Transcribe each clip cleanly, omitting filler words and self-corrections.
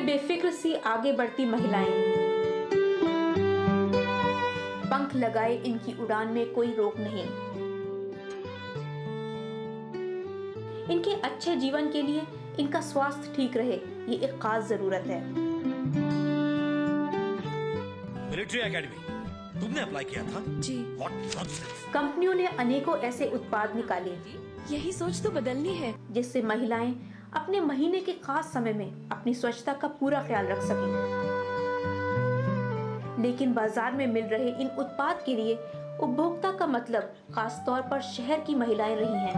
बेफिक्र सी आगे बढ़ती महिलाएं, पंख लगाए इनकी उड़ान में कोई रोक नहीं। इनके अच्छे जीवन के लिए इनका स्वास्थ्य ठीक रहे, ये एक खास जरूरत है। मिलिट्री एकेडमी तुमने अप्लाई किया था? जी। What nonsense! कंपनियों ने अनेकों ऐसे उत्पाद निकाले, यही सोच तो बदलनी है, जिससे महिलाएं अपने महीने के खास समय में अपनी स्वच्छता का पूरा ख्याल रख सकें। लेकिन बाजार में मिल रहे इन उत्पाद के लिए उपभोक्ता का मतलब खास तौर पर शहर की महिलाएं रही हैं।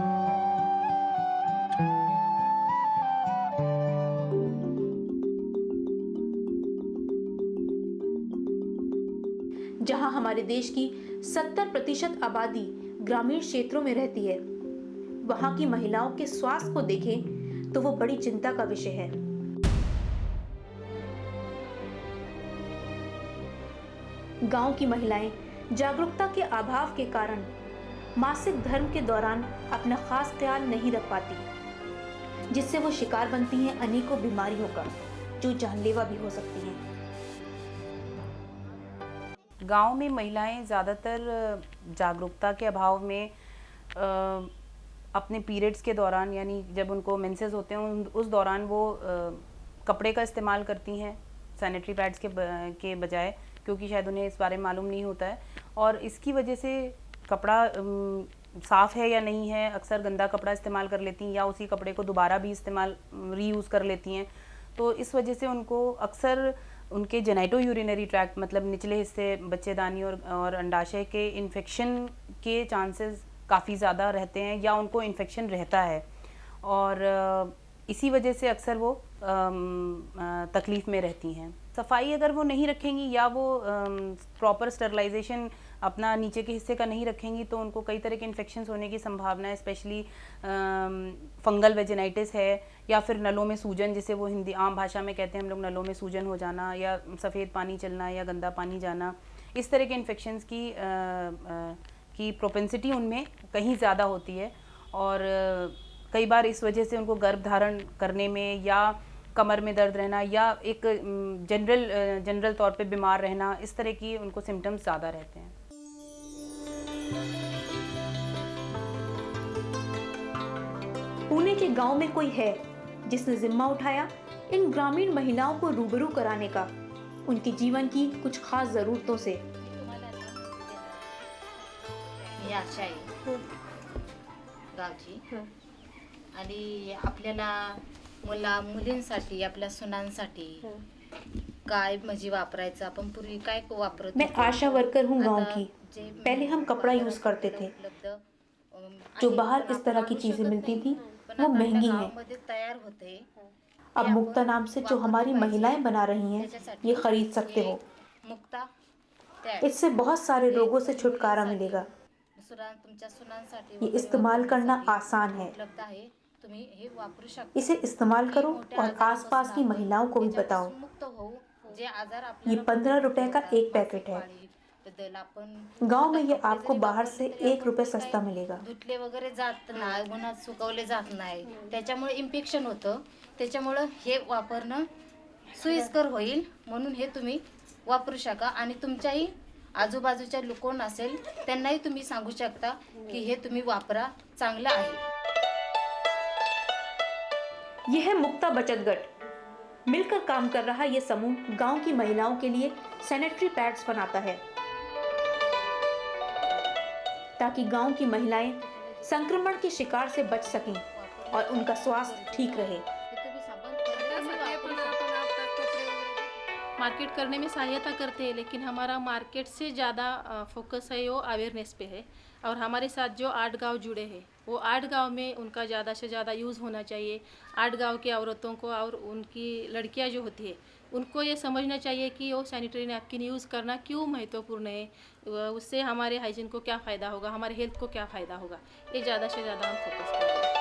जहां हमारे देश की 70% आबादी ग्रामीण क्षेत्रों में रहती है, वहां की महिलाओं के स्वास्थ्य को देखें तो वो बड़ी चिंता का विषय है। गांव की महिलाएं जागरूकता के अभाव के कारण मासिक धर्म के दौरान अपना खास ख्याल नहीं रख पाती, जिससे वो शिकार बनती हैं अनेकों बीमारियों का, जो जानलेवा भी हो सकती हैं। गांव में महिलाएं ज़्यादातर जागरूकता के अभाव में अपने पीरियड्स के दौरान, यानी जब उनको मेंसेस होते हैं उस दौरान वो कपड़े का इस्तेमाल करती हैं सैनिटरी पैड्स के बजाय, क्योंकि शायद उन्हें इस बारे में मालूम नहीं होता है। और इसकी वजह से कपड़ा साफ़ है या नहीं है, अक्सर गंदा कपड़ा इस्तेमाल कर लेती हैं या उसी कपड़े को दोबारा भी रीयूज़ कर लेती हैं। तो इस वजह से उनको अक्सर उनके जेनाइटो यूरिनरी ट्रैक्ट, मतलब निचले हिस्से बच्चेदानी और अंडाशय के इन्फेक्शन के चांसेस काफ़ी ज़्यादा रहते हैं या उनको इन्फेक्शन रहता है, और इसी वजह से अक्सर वो तकलीफ़ में रहती हैं। सफाई अगर वो नहीं रखेंगी या वो प्रॉपर स्टरलाइजेशन अपना नीचे के हिस्से का नहीं रखेंगी तो उनको कई तरह के इन्फेक्शंस होने की संभावना है, स्पेशली फंगल वेजिनाइटिस है, या फिर नलों में सूजन, जिसे वो हिंदी आम भाषा में कहते हैं हम लोग नलों में सूजन हो जाना, या सफ़ेद पानी चलना या गंदा पानी जाना। इस तरह के इन्फेक्शंस की प्रोपेंसिटी उनमें कहीं ज़्यादा होती है, और कई बार इस वजह से उनको गर्भ धारण करने में या कमर में दर्द रहना या एक जनरल तौर पे बीमार रहना, इस तरह की उनको सिम्टम्स ज़्यादा रहते हैं। पुणे के गांव में कोई है जिसने जिम्मा उठाया इन ग्रामीण महिलाओं को रूबरू कराने का, उनके जीवन की कुछ खास जरूरतों से। ही आशा आहे गावची, आणि आपल्याला मुलींसाठी, आपल्या सुनांसाठी काय म्हणजे वापरायचं, आपण पूर्वी काय वापरत। मैं आशा वर्कर हूँ गांव की। पहले हम कपड़ा यूज करते थे, जो बाहर इस तरह की चीजें मिलती थी वो महंगी हैं। तयार होते। अब मुक्ता नाम से जो हमारी महिलाएं बना रही हैं, ये खरीद सकते हो। मुक्ता, इससे बहुत सारे रोगों से छुटकारा मिलेगा। ये इस्तेमाल करना आसान है, इसे इस्तेमाल करो और आसपास की महिलाओं को भी बताओ। ये 15 रुपए का एक पैकेट है। गांव में ये आपको बाहर से 1 रुपए सस्ता मिलेगा। धुतले वगैरे जात नाही, उन्हात सुकवले जात नाही, त्याच्यामुळे इन्फेक्शन होतं, त्याच्यामुळे हे वापरणं सोयीस्कर होईल, म्हणून हे तुम्ही वापरू शका। आणि तुमच्याही आजूबाजूच्या कोण असेल त्यांनाही तुम्ही सांगू शकता की हे तुम्ही वापरा, चांगलं आहे। यह है मुक्ता बचत गट। मिलकर काम कर रहा ये समूह गांव की महिलाओं के लिए सैनिटरी पैड्स बनाता है, ताकि गांव की महिलाएं संक्रमण के शिकार से बच सकें और उनका स्वास्थ्य ठीक रहे। मार्केट करने में सहायता करते हैं, लेकिन हमारा मार्केट से ज़्यादा फोकस है वो अवेयरनेस पे है। और हमारे साथ जो 8 गांव जुड़े हैं, वो 8 गांव में उनका ज़्यादा से ज़्यादा यूज़ होना चाहिए। 8 गांव की औरतों को और उनकी लड़कियां जो होती है उनको ये समझना चाहिए कि वो सैनिटरी नैपकिन यूज़ करना क्यों महत्वपूर्ण है, उससे हमारे हाइजीन को क्या फ़ायदा होगा, हमारे हेल्थ को क्या फ़ायदा होगा, ये ज़्यादा से ज़्यादा हम फोकस करें।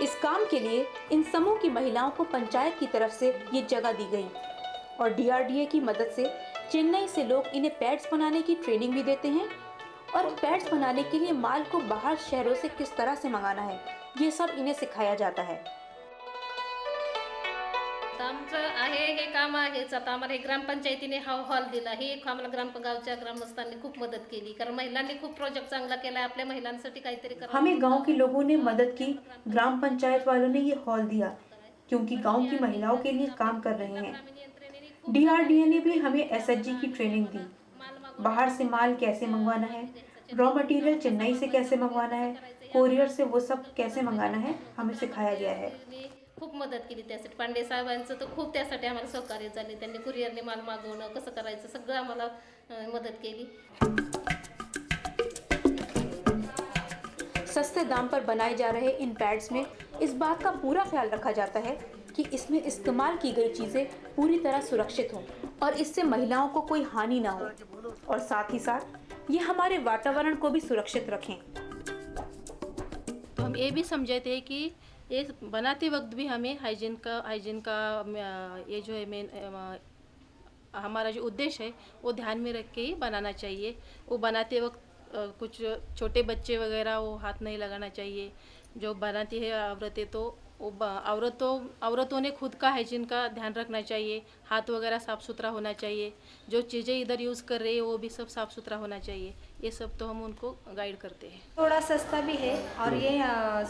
इस काम के लिए इन समूह की महिलाओं को पंचायत की तरफ से ये जगह दी गई और DRDA की मदद से चेन्नई से लोग इन्हें पैड्स बनाने की ट्रेनिंग भी देते हैं, और पैड्स बनाने के लिए माल को बाहर शहरों से किस तरह से मंगाना है, ये सब इन्हें सिखाया जाता है। आता आमचं आहे हे काम आहेच. आता आम्हाला हे ग्रामपंचायतीने हा हॉल दिला, ही एक आम्हाला गावच्या ग्रामस्थांनी खूप मदत केली, कारण महिलांनी खूप प्रोजेक्ट चांगला केला. आपल्या महिलांसाठी काहीतरी करावं. हमें गांव के लोगों ने मदद की, ग्राम पंचायत वालों ने ये हॉल दिया क्योंकि गांव की महिलाओं के लिए काम कर रहे हैं। DRDA ने भी हमें SHG की ट्रेनिंग दी, बाहर से माल कैसे मंगवाना है, रॉ मटेरियल चेन्नई से कैसे मंगवाना है, कोरियर से वो सब कैसे मंगाना है, हमें सिखाया गया है। खूप मदत केली त्यासाठी. पांडे साहेबांचं तर खूप त्यासाठी आम्हाला सहकार्य झाले. त्यांनी कुरिअरने माल मागवणं कसं करायचं सगळं आम्हाला मदत केली. सस्ते दाम पर बनाए जा रहे इन पैड्स में इस बात का पूरा ख्याल रखा जाता है कि इसमें इस्तेमाल की गई चीज़ें पूरी तरह सुरक्षित हों और इससे महिलाओं को कोई हानि ना हो, और साथ ही साथ ये हमारे वातावरण को भी सुरक्षित रखें। तो हम ये भी समझते हैं कि ये बनाते वक्त भी हमें हाइजीन का ये जो है मेन हमारा जो उद्देश्य है वो ध्यान में रख के ही बनाना चाहिए। वो बनाते वक्त कुछ छोटे बच्चे वगैरह वो हाथ नहीं लगाना चाहिए। जो बनाती है औरतें तो वो औरतों ने खुद का हाइजीन का ध्यान रखना चाहिए, हाथ वगैरह साफ़ सुथरा होना चाहिए, जो चीज़ें इधर यूज़ कर रही है वो भी सब साफ़ सुथरा होना चाहिए। ये सब तो हम उनको गाइड करते हैं। थोड़ा सस्ता भी है और ये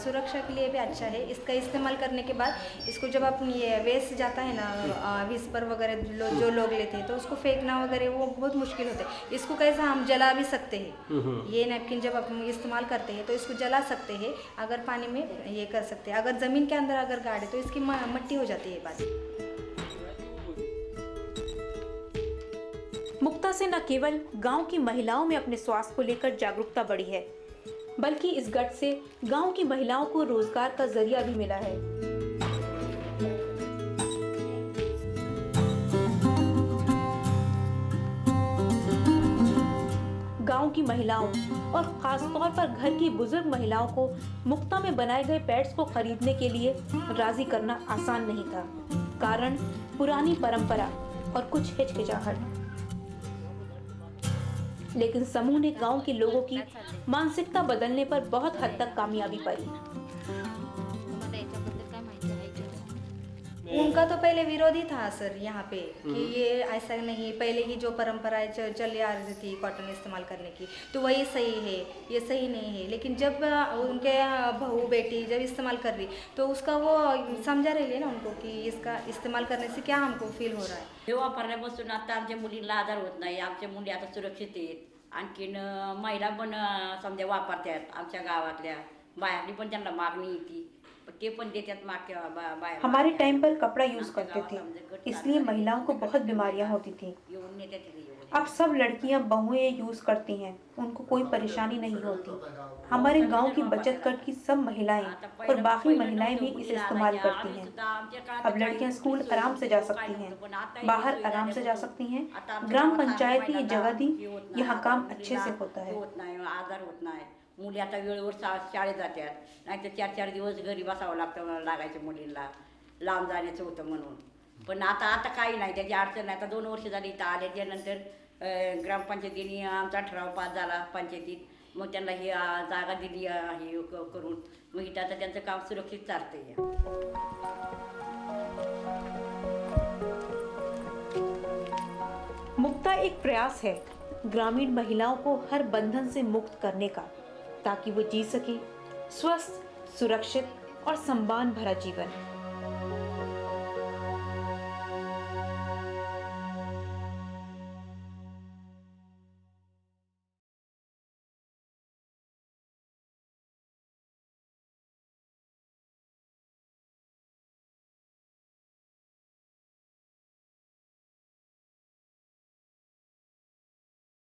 सुरक्षा के लिए भी अच्छा है। इसका इस्तेमाल करने के बाद इसको जब अपन ये वेस्ट जाता है ना, विस्पर वगैरह जो लोग लेते हैं तो उसको फेंकना वगैरह वो बहुत मुश्किल होता है। इसको कैसा हम जला भी सकते हैं। ये नैपकिन जब अपन इस्तेमाल करते हैं तो इसको जला सकते हैं, अगर पानी में ये कर सकते हैं। अगर ज़मीन के अंदर अगर गाड़े तो इसकी मट्टी हो जाती है बात। मुक्ता से न केवल गांव की महिलाओं में अपने स्वास्थ्य को लेकर जागरूकता बढ़ी है, बल्कि इस गठ से गांव की महिलाओं को रोजगार का जरिया भी मिला है। गांव की महिलाओं और खासतौर पर घर की बुजुर्ग महिलाओं को मुक्ता में बनाए गए पैड्स को खरीदने के लिए राजी करना आसान नहीं था, कारण पुरानी परंपरा और कुछ हिचकिचाहट। लेकिन समूह ने गांव के लोगों की मानसिकता बदलने पर बहुत हद तक कामयाबी पाई। उनका तो पहले विरोध ही था सर यहाँ पे कि ये ऐसा नहीं, पहले की जो परंपराएं चली आ रही थी कॉटन इस्तेमाल करने की तो वही सही है, ये सही नहीं है। लेकिन जब उनके बहू बेटी जब इस्तेमाल कर रही तो उसका वो समझा रही है ना उनको कि इसका इस्तेमाल करने से क्या हमको फील हो रहा है। हे वापरण्यापासून आता आमच्या मुलींना आजार होत नाही, आमच्या मुली आता सुरक्षित आहेत. आणखीन महिला पण समजा वापरतात, आमच्या गावातल्या बाहेरनी पण त्यांना मागणी येते, ते पण देतात मागच्या बाहेर। हमारे टाइम पर कपड़ा यूज करते थे, इसलिए महिलाओं को बहुत बीमारियां होती थी। येऊन नेतात तिथे येऊन। अब सब लड़कियां बहुएं यूज करती हैं, उनको कोई परेशानी नहीं होती। हमारे गांव की बचत गट की सब महिलाएं और बाकी महिलाएं भी इसे इस्तेमाल करती हैं। अब लड़कियां स्कूल आराम से जा सकती हैं, बाहर आराम से जा सकती हैं। ग्राम पंचायत ने ये जगह दी, यहाँ काम अच्छे से होता है। होत नाही, आजार होत नाही। मुली आता वेळेवर शाळेत जातात, नाही तर 4-4 दिवस घरी बसावं लागायचं मुलींना, लांब जाण्याचं होतं म्हणून। पण आता काही नाही, त्याची अडचण नाही। आता 2 वर्ष झाली इथं आल्याच्यानंतर ग्रामपंचायतीने आमचा ठराव पास झाला पंचायतीत, मग त्यांना ही जागा दिली हे करून, मग इथं आता त्यांचं काम सुरक्षित चालतंय। मुक्ता एक प्रयास है ग्रामीण महिलाओं को हर बंधन से मुक्त करने का, ताकि वो जी सके स्वस्थ, सुरक्षित और सम्मान भरा जीवन।